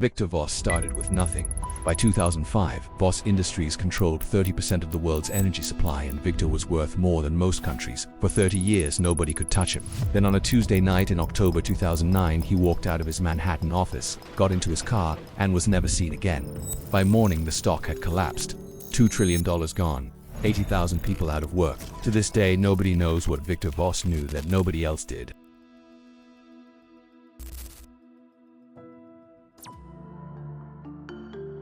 Victor Voss started with nothing. By 2005, Voss Industries controlled 30% of the world's energy supply, and Victor was worth more than most countries. For 30 years, nobody could touch him. Then on a Tuesday night in October 2009, he walked out of his Manhattan office, got into his car, and was never seen again. By morning, the stock had collapsed. $2 trillion gone. 80,000 people out of work. To this day, nobody knows what Victor Voss knew that nobody else did.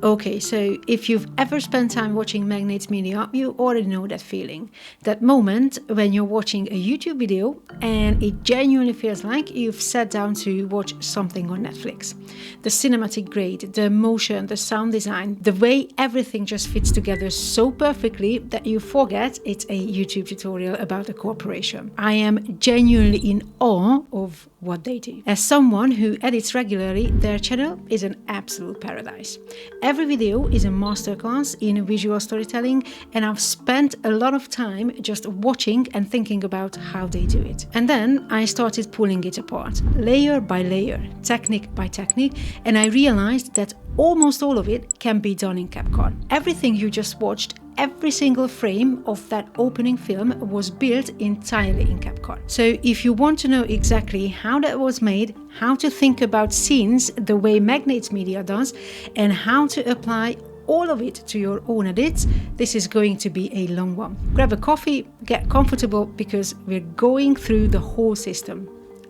Okay, so if you've ever spent time watching MagnatesMedia, you already know that feeling. That moment when you're watching a YouTube video and it genuinely feels like you've sat down to watch something on Netflix. The cinematic grade, the motion, the sound design, the way everything just fits together so perfectly that you forget it's a YouTube tutorial about a corporation. I am genuinely in awe of what they do. As someone who edits regularly, their channel is an absolute paradise. Every video is a masterclass in visual storytelling, and I've spent a lot of time just watching and thinking about how they do it. And then I started pulling it apart, layer by layer, technique by technique, and I realized that almost all of it can be done in CapCut. Everything you just watched, every single frame of that opening film was built entirely in CapCut. So if you want to know exactly how that was made, how to think about scenes the way MagnatesMedia does, and how to apply all of it to your own edits, this is going to be a long one. Grab a coffee, get comfortable, because we're going through the whole system.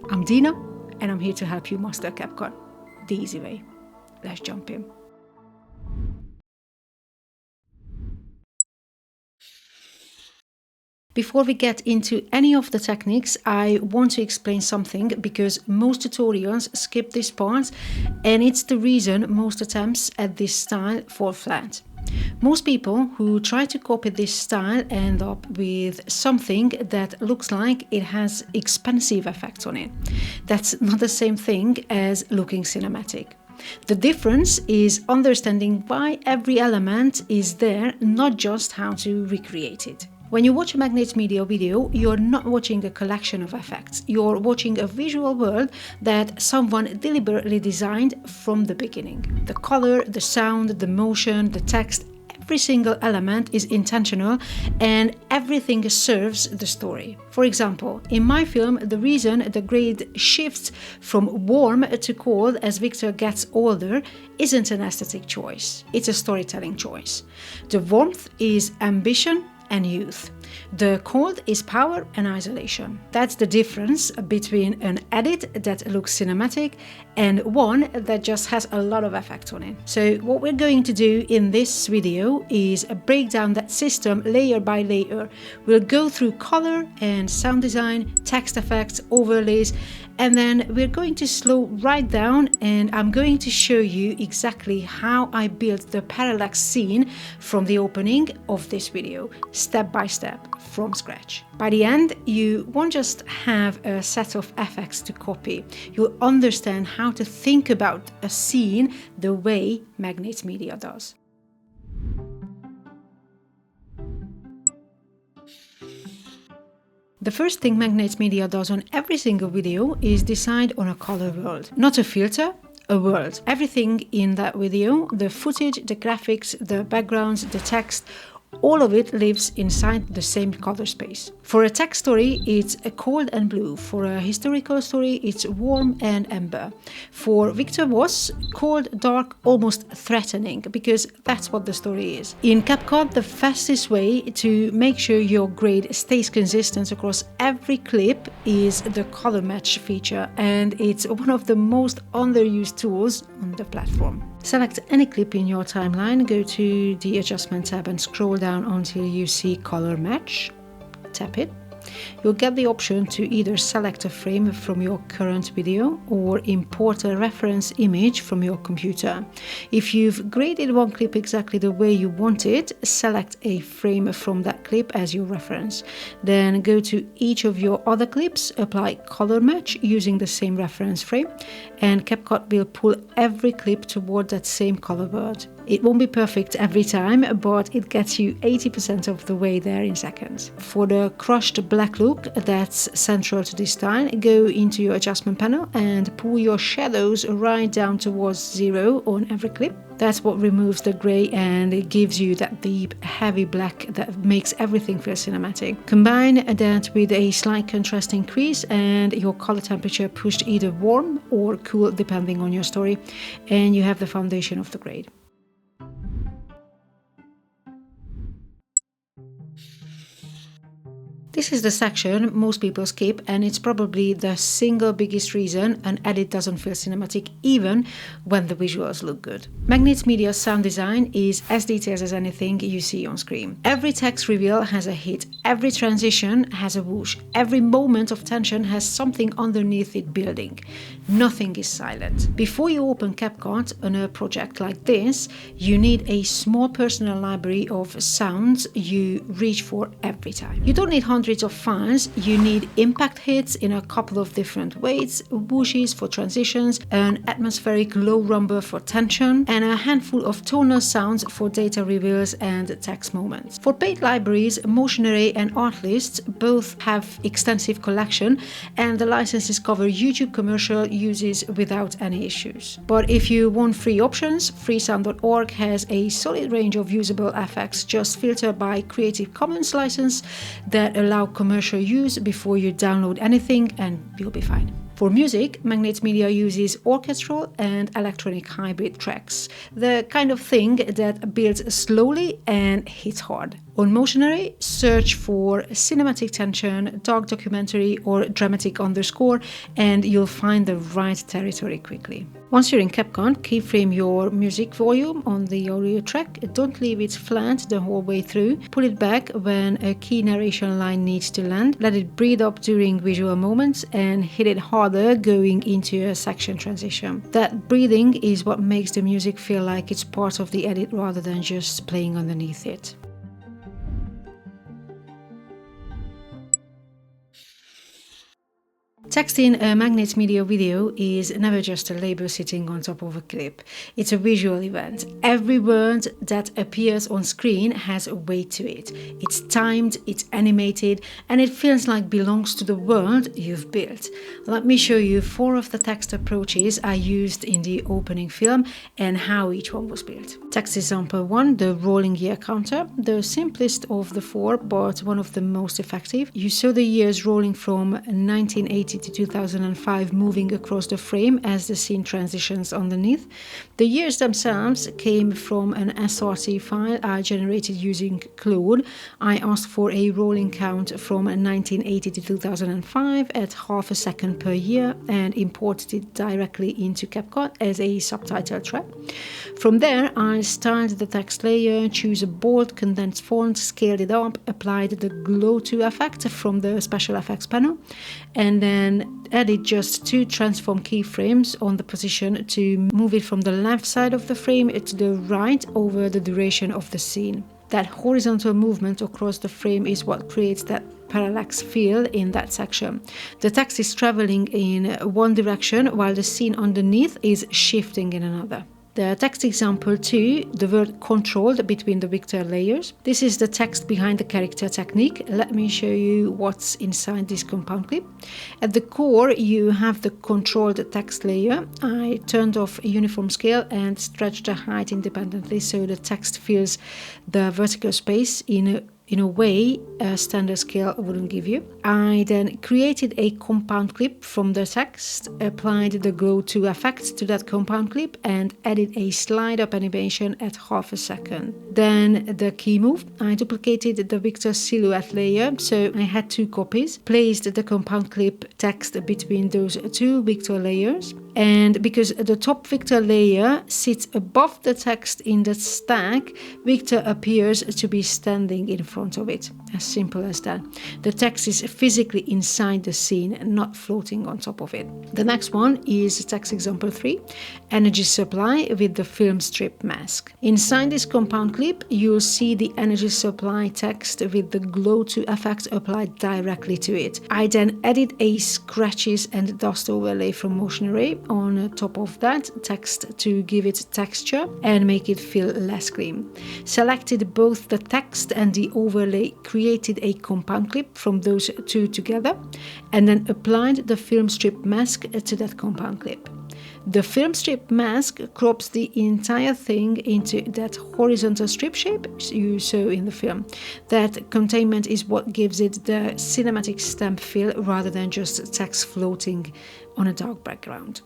I'm Dina, and I'm here to help you master CapCut the easy way. Let's jump in. Before we get into any of the techniques, I want to explain something, because most tutorials skip this part, and it's the reason most attempts at this style fall flat. Most people who try to copy this style end up with something that looks like it has expensive effects on it. That's not the same thing as looking cinematic. The difference is understanding why every element is there, not just how to recreate it. When you watch a MagnatesMedia video, you're not watching a collection of effects. You're watching a visual world that someone deliberately designed from the beginning. The color, the sound, the motion, the text, every single element is intentional, and everything serves the story. For example, in my film, the reason the grade shifts from warm to cold as Victor gets older isn't an aesthetic choice. It's a storytelling choice. The warmth is ambition and youth. The cold is power and isolation. That's the difference between an edit that looks cinematic and one that just has a lot of effect on it. So what we're going to do in this video is break down that system layer by layer. We'll go through color and sound design, text effects, overlays, and then we're going to slow right down, and I'm going to show you exactly how I built the parallax scene from the opening of this video, step by step, from scratch. By the end, you won't just have a set of effects to copy. You'll understand how to think about a scene the way MagnatesMedia does. The first thing MagnatesMedia does on every single video is decide on a color world. Not a filter, a world. Everything in that video, the footage, the graphics, the backgrounds, the text, all of it lives inside the same color space. For a text story, it's a cold and blue. For a historical story, it's warm and amber. For Victor Voss, cold, dark, almost threatening, because that's what the story is. In CapCut, the fastest way to make sure your grade stays consistent across every clip is the color match feature, and it's one of the most underused tools on the platform. Select any clip in your timeline, go to the Adjustment tab and scroll down until you see Color Match. Tap it. You'll get the option to either select a frame from your current video or import a reference image from your computer. If you've graded one clip exactly the way you want it, select a frame from that clip as your reference. Then go to each of your other clips, apply color match using the same reference frame, and CapCut will pull every clip toward that same color world. It won't be perfect every time, but it gets you 80% of the way there in seconds. For the crushed black look that's central to this style, go into your adjustment panel and pull your shadows right down towards 0 on every clip. That's what removes the gray and it gives you that deep, heavy black that makes everything feel cinematic. Combine that with a slight contrast increase and your color temperature pushed either warm or cool depending on your story, and you have the foundation of the grade. This is the section most people skip, and it's probably the single biggest reason an edit doesn't feel cinematic even when the visuals look good. MagnatesMedia's sound design is as detailed as anything you see on screen. Every text reveal has a hit, every transition has a whoosh, every moment of tension has something underneath it building. Nothing is silent. Before you open CapCut on a project like this, you need a small personal library of sounds you reach for every time. You don't need hundreds of files, you need impact hits in a couple of different weights, whooshes for transitions, an atmospheric low rumble for tension, and a handful of tonal sounds for data reveals and text moments. For paid libraries, Motion Array and Artlist both have extensive collection, and the licenses cover YouTube commercial uses without any issues. But if you want free options, freesound.org has a solid range of usable effects just filtered by Creative Commons license that allow commercial use before you download anything, and you'll be fine. For music, MagnatesMedia uses orchestral and electronic hybrid tracks, the kind of thing that builds slowly and hits hard. On Motion Array, search for cinematic tension, dark documentary, or dramatic underscore, and you'll find the right territory quickly. Once you're in CapCut, keyframe your music volume on the audio track. Don't leave it flat the whole way through. Pull it back when a key narration line needs to land. Let it breathe up during visual moments and hit it harder going into a section transition. That breathing is what makes the music feel like it's part of the edit rather than just playing underneath it. Text in a MagnatesMedia video is never just a label sitting on top of a clip. It's a visual event. Every word that appears on screen has a weight to it. It's timed, it's animated, and it feels like belongs to the world you've built. Let me show you 4 of the text approaches I used in the opening film and how each one was built. Text example 1, the rolling year counter, the simplest of the 4, but one of the most effective. You saw the years rolling from 1980 to 2005 moving across the frame as the scene transitions underneath. The years themselves came from an SRT file I generated using Claude. I asked for a rolling count from 1980 to 2005 at half a second per year and imported it directly into CapCut as a subtitle track. From there, I styled the text layer, choose a bold condensed font, scaled it up, applied the glow to effect from the special effects panel, and then added just 2 transform keyframes on the position to move it from the left side of the frame to the right over the duration of the scene. That horizontal movement across the frame is what creates that parallax feel in that section. The text is traveling in one direction while the scene underneath is shifting in another. The text example 2, the word controlled between the vector layers. This is the text behind the character technique. Let me show you what's inside this compound clip. At the core, you have the controlled text layer. I turned off uniform scale and stretched the height independently so the text fills the vertical space in a way a standard scale wouldn't give you. I then created a compound clip from the text, applied the glow to effect to that compound clip, and added a slide up animation at half a second. Then the key move, I duplicated the vector silhouette layer, so I had 2 copies, placed the compound clip text between those 2 vector layers, and because the top vector layer sits above the text in the stack, vector appears to be standing in front of it. As simple as that. The text is physically inside the scene and not floating on top of it. The next one is text example 3, energy supply with the film strip mask. Inside this compound clip, clip, you'll see the energy supply text with the glow to effect applied directly to it. I then added a scratches and dust overlay from Motion Array on top of that text to give it texture and make it feel less clean. Selected both the text and the overlay, created a compound clip from those two together, and then applied the film strip mask to that compound clip. The film strip mask crops the entire thing into that horizontal strip shape you saw in the film. That containment is what gives it the cinematic stamp feel rather than just text floating on a dark background.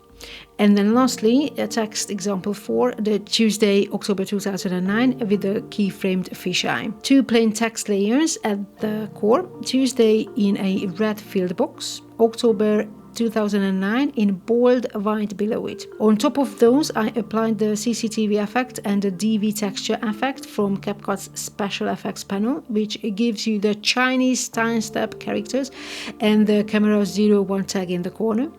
And then lastly, a text example for the Tuesday, October 2009 with the keyframed fisheye. Two plain text layers at the core, Tuesday in a red filled box, October 2009 in bold white below it. On top of those, I applied the CCTV effect and the DV texture effect from CapCut's special effects panel, which gives you the Chinese timestamp characters and the camera 01 tag in the corner.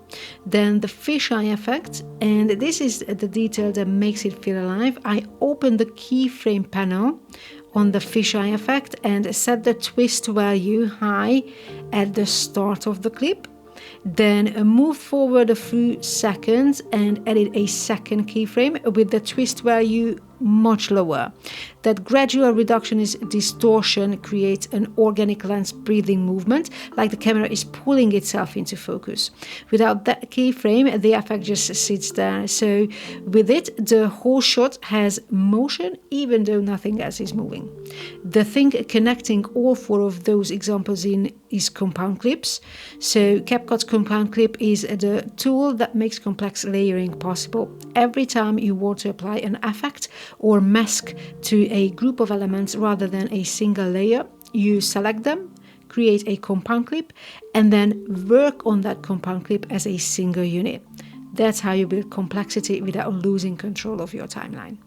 Then the fisheye effect, and this is the detail that makes it feel alive. I opened the keyframe panel on the fisheye effect and set the twist value high at the start of the clip. Then moved forward a few seconds and added a second keyframe with the twist value much lower. That gradual reduction in distortion creates an organic lens breathing movement, like the camera is pulling itself into focus. Without that keyframe, the effect just sits there. So with it, the whole shot has motion, even though nothing else is moving. The thing connecting all four of those examples in is compound clips. So CapCut's compound clip is the tool that makes complex layering possible. Every time you want to apply an effect or mask to a group of elements rather than a single layer, you select them, create a compound clip, and then work on that compound clip as a single unit. That's how you build complexity without losing control of your timeline.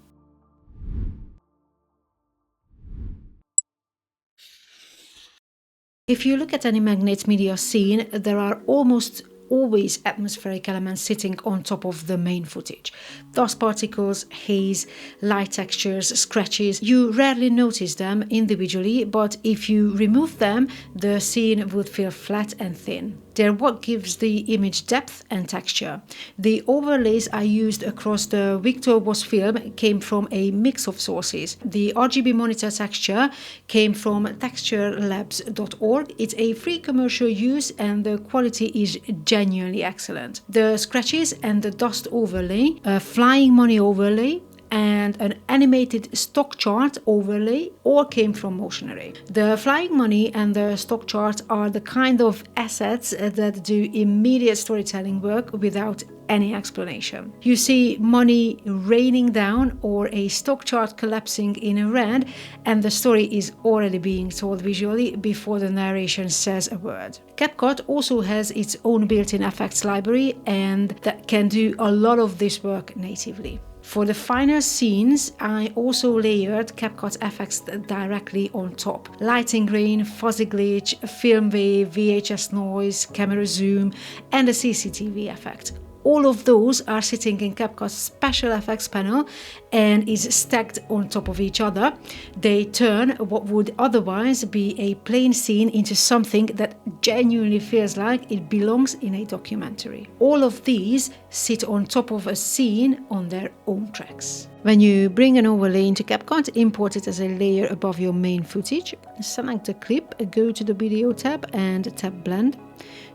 If you look at any MagnatesMedia scene, there are almost always atmospheric elements sitting on top of the main footage. Dust particles, haze, light textures, scratches. You rarely notice them individually, but if you remove them, the scene would feel flat and thin. They're what gives the image depth and texture. The overlays I used across the 𝗙𝗥𝗘𝗘 film came from a mix of sources. The RGB monitor texture came from texturelabs.org. It's a free commercial use and the quality is genuinely excellent. The scratches and the dust overlay, a flying money overlay, and an animated stock chart overlay all came from Motion Array. The flying money and the stock chart are the kind of assets that do immediate storytelling work without any explanation. You see money raining down or a stock chart collapsing in a red, and the story is already being told visually before the narration says a word. CapCut also has its own built-in effects library, and that can do a lot of this work natively. For the finer scenes, I also layered CapCut effects directly on top. Lighting grain, fuzzy glitch, film wave, VHS noise, camera zoom, and a CCTV effect. All of those are sitting in CapCut's special effects panel and is stacked on top of each other. They turn what would otherwise be a plain scene into something that genuinely feels like it belongs in a documentary. All of these sit on top of a scene on their own tracks. When you bring an overlay into CapCut, import it as a layer above your main footage. Select the clip, go to the video tab and tap blend.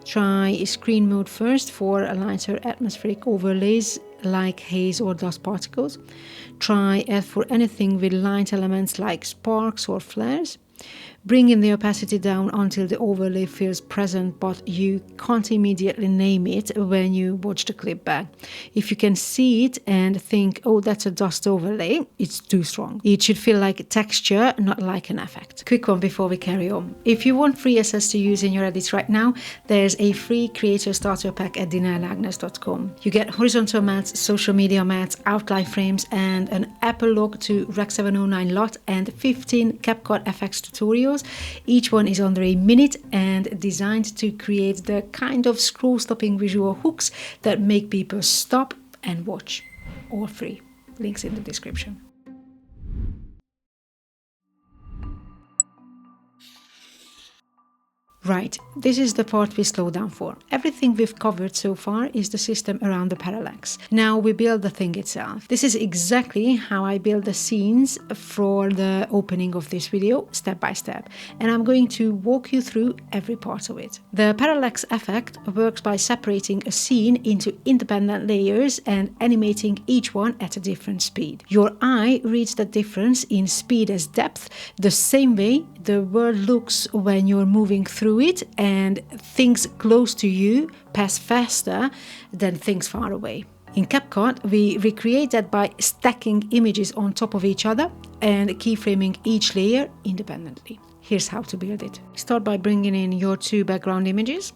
Try screen mode first for lighter atmospheric overlays like haze or dust particles. Try add for anything with light elements like sparks or flares. Bring in the opacity down until the overlay feels present, but you can't immediately name it when you watch the clip back. If you can see it and think, oh, that's a dust overlay, it's too strong. It should feel like texture, not like an effect. Quick one before we carry on. If you want free assets to use in your edits right now, there's a free creator starter pack at dina.magnets.com. You get horizontal mats, social media mats, outline frames, and an epilogue to Rec 709 lot and 15 CapCut FX tutorials. Each one is under a minute and designed to create the kind of scroll-stopping visual hooks that make people stop and watch. All free. Links in the description. Right, this is the part we slow down for. Everything we've covered so far is the system around the parallax. Now we build the thing itself. This is exactly how I build the scenes for the opening of this video, step by step, and I'm going to walk you through every part of it. The parallax effect works by separating a scene into independent layers and animating each one at a different speed. Your eye reads the difference in speed as depth, the same way the world looks when you're moving through it, and things close to you pass faster than things far away. In CapCut, we recreate that by stacking images on top of each other and keyframing each layer independently. Here's how to build it. Start by bringing in your two background images.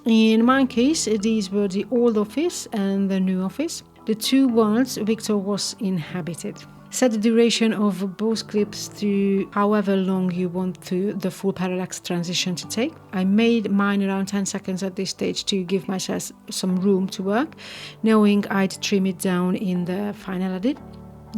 In my case, these were the old office and the new office, the two worlds Victor was inhabited. Set the duration of both clips to however long you want the full parallax transition to take. I made mine around 10 seconds at this stage to give myself some room to work, knowing I'd trim it down in the final edit.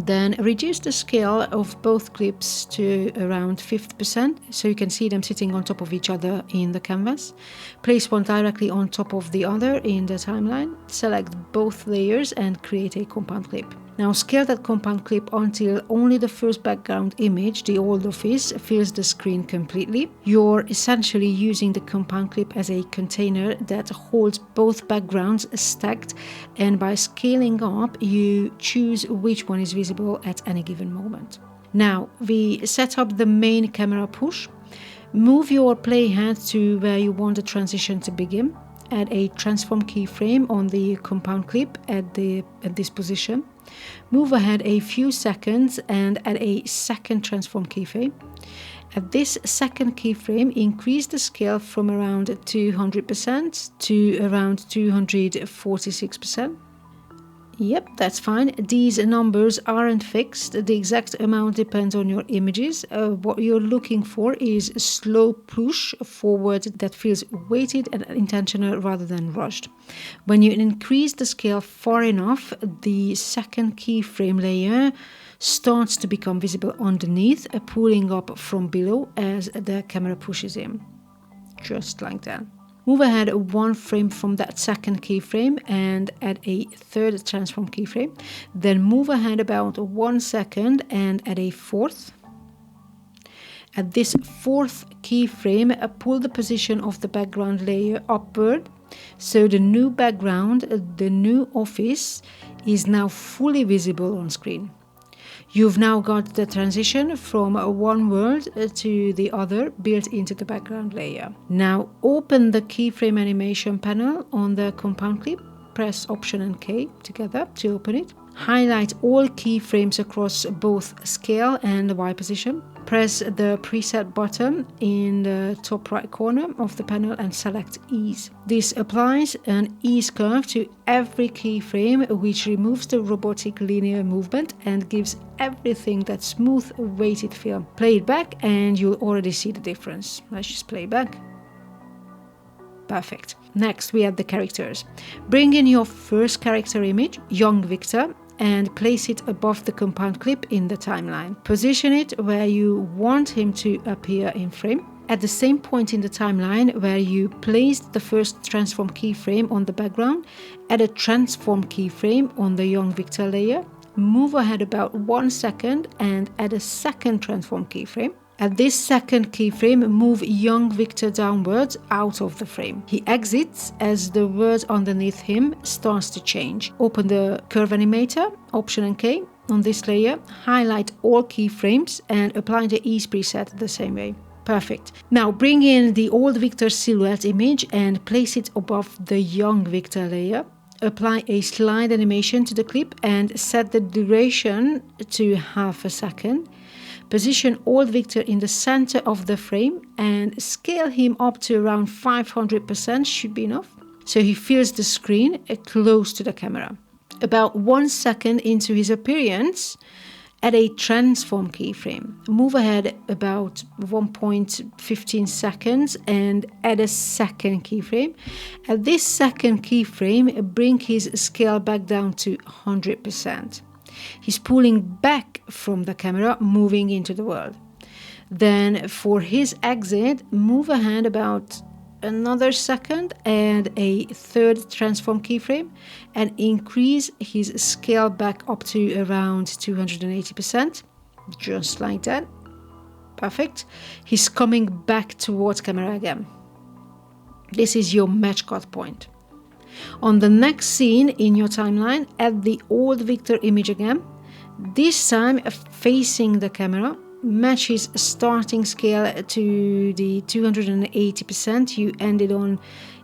Then reduce the scale of both clips to around 50% so you can see them sitting on top of each other in the canvas. Place one directly on top of the other in the timeline. Select both layers and create a compound clip. Now scale that compound clip until only the first background image, the old office, fills the screen completely. You're essentially using the compound clip as a container that holds both backgrounds stacked, and by scaling up, you choose which one is visible at any given moment. Now we set up the main camera push. Move your playhead to where you want the transition to begin. Add a transform keyframe on the compound clip at this position. Move ahead a few seconds and add a second transform keyframe. At this second keyframe, increase the scale from around 200% to around 246%. Yep, that's fine. These numbers aren't fixed. The exact amount depends on your images. What you're looking for is a slow push forward that feels weighted and intentional rather than rushed. When you increase the scale far enough, the second keyframe layer starts to become visible underneath, pulling up from below as the camera pushes in. Just like that. Move ahead one frame from that second keyframe and add a third transform keyframe. Then move ahead about 1 second and add a fourth. At this fourth keyframe, pull the position of the background layer upward, so the new background, the new office, is now fully visible on screen. You've now got the transition from one world to the other built into the background layer. Now open the keyframe animation panel on the compound clip. Press Option and K together to open it. Highlight all keyframes across both scale and Y position. Press the preset button in the top right corner of the panel and select Ease. This applies an ease curve to every keyframe, which removes the robotic linear movement and gives everything that smooth, weighted feel. Play it back and you'll already see the difference. Let's just play it back. Perfect. Next, we add the characters. Bring in your first character image, young Victor, and place it above the compound clip in the timeline. Position it where you want him to appear in frame. At the same point in the timeline where you placed the first transform keyframe on the background, add a transform keyframe on the young Victor layer. Move ahead about 1 second and add a second transform keyframe. At this second keyframe, move young Victor downwards out of the frame. He exits as the world underneath him starts to change. Open the curve animator, Option and K on this layer, highlight all keyframes and apply the ease preset the same way. Perfect. Now bring in the old Victor silhouette image and place it above the young Victor layer. Apply a slide animation to the clip and set the duration to ½ a second. Position old Victor in the center of the frame and scale him up to around 500% should be enough, so he feels the screen close to the camera. About 1 second into his appearance, add a transform keyframe. Move ahead about 1.15 seconds and add a second keyframe. At this second keyframe, bring his scale back down to 100%. He's pulling back from the camera, moving into the world. Then for his exit, move ahead about another second, add a third transform keyframe and increase his scale back up to around 280%, just like that. Perfect. He's coming back towards camera again. This is your match cut point. On the next scene in your timeline, add the old Victor image again, this time facing the camera. Match his starting scale to the 280% you ended on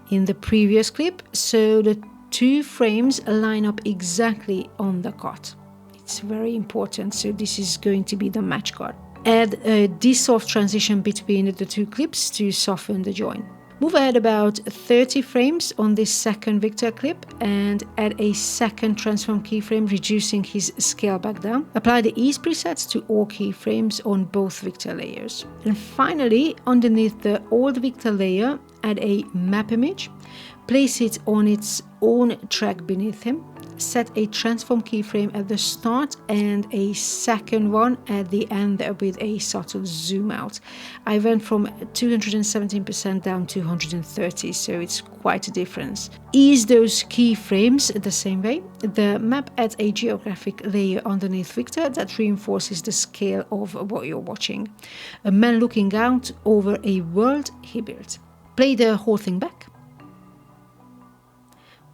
in the previous clip, so the two frames line up exactly on the cut. It's very important, so this is going to be the match cut. Add a dissolve transition between the two clips to soften the join. Move ahead about 30 frames on this second Victor clip and add a second transform keyframe, reducing his scale back down. Apply the ease presets to all keyframes on both Victor layers. And finally, underneath the old Victor layer, add a map image. Place it on its own track beneath him. Set a transform keyframe at the start and a second one at the end with a subtle zoom out. I went from 217% down to 130, so it's quite a difference. Ease those keyframes the same way. The map adds a geographic layer underneath Victor that reinforces the scale of what you're watching. A man looking out over a world he built. Play the whole thing back.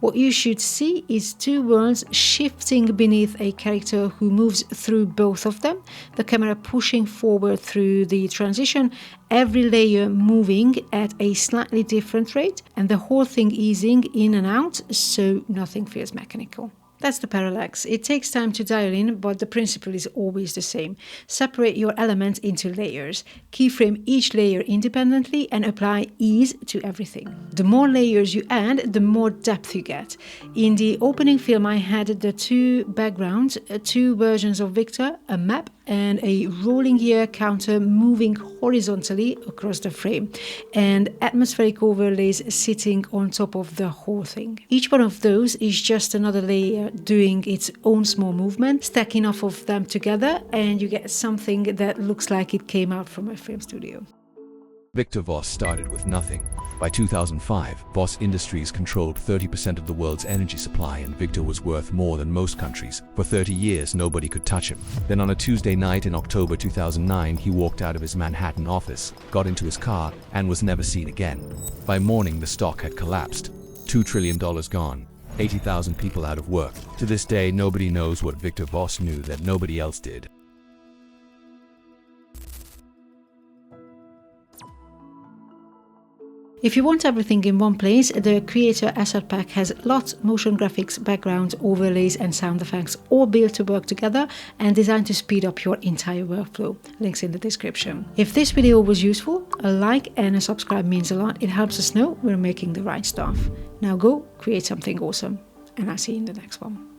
What you should see is two worlds shifting beneath a character who moves through both of them, the camera pushing forward through the transition, every layer moving at a slightly different rate, and the whole thing easing in and out so nothing feels mechanical. That's the parallax. It takes time to dial in, but the principle is always the same. Separate your elements into layers. Keyframe each layer independently and apply ease to everything. The more layers you add, the more depth you get. In the opening film, I had the two backgrounds, two versions of Victor, a map, and a rolling year counter moving horizontally across the frame, and atmospheric overlays sitting on top of the whole thing. Each one of those is just another layer doing its own small movement, stacking off of them together, and you get something that looks like it came out from a film studio. Victor Voss started with nothing. By 2005, Voss Industries controlled 30% of the world's energy supply, and Victor was worth more than most countries. For 30 years, nobody could touch him. Then on a Tuesday night in October 2009, he walked out of his Manhattan office, got into his car, and was never seen again. By morning, the stock had collapsed. $2 trillion gone. 80,000 people out of work. To this day, nobody knows what Victor Voss knew that nobody else did. If you want everything in one place, the Creator Asset Pack has lots motion graphics, backgrounds, overlays and sound effects all built to work together and designed to speed up your entire workflow. Links in the description. If this video was useful, a like and a subscribe means a lot. It helps us know we're making the right stuff. Now go create something awesome, and I'll see you in the next one.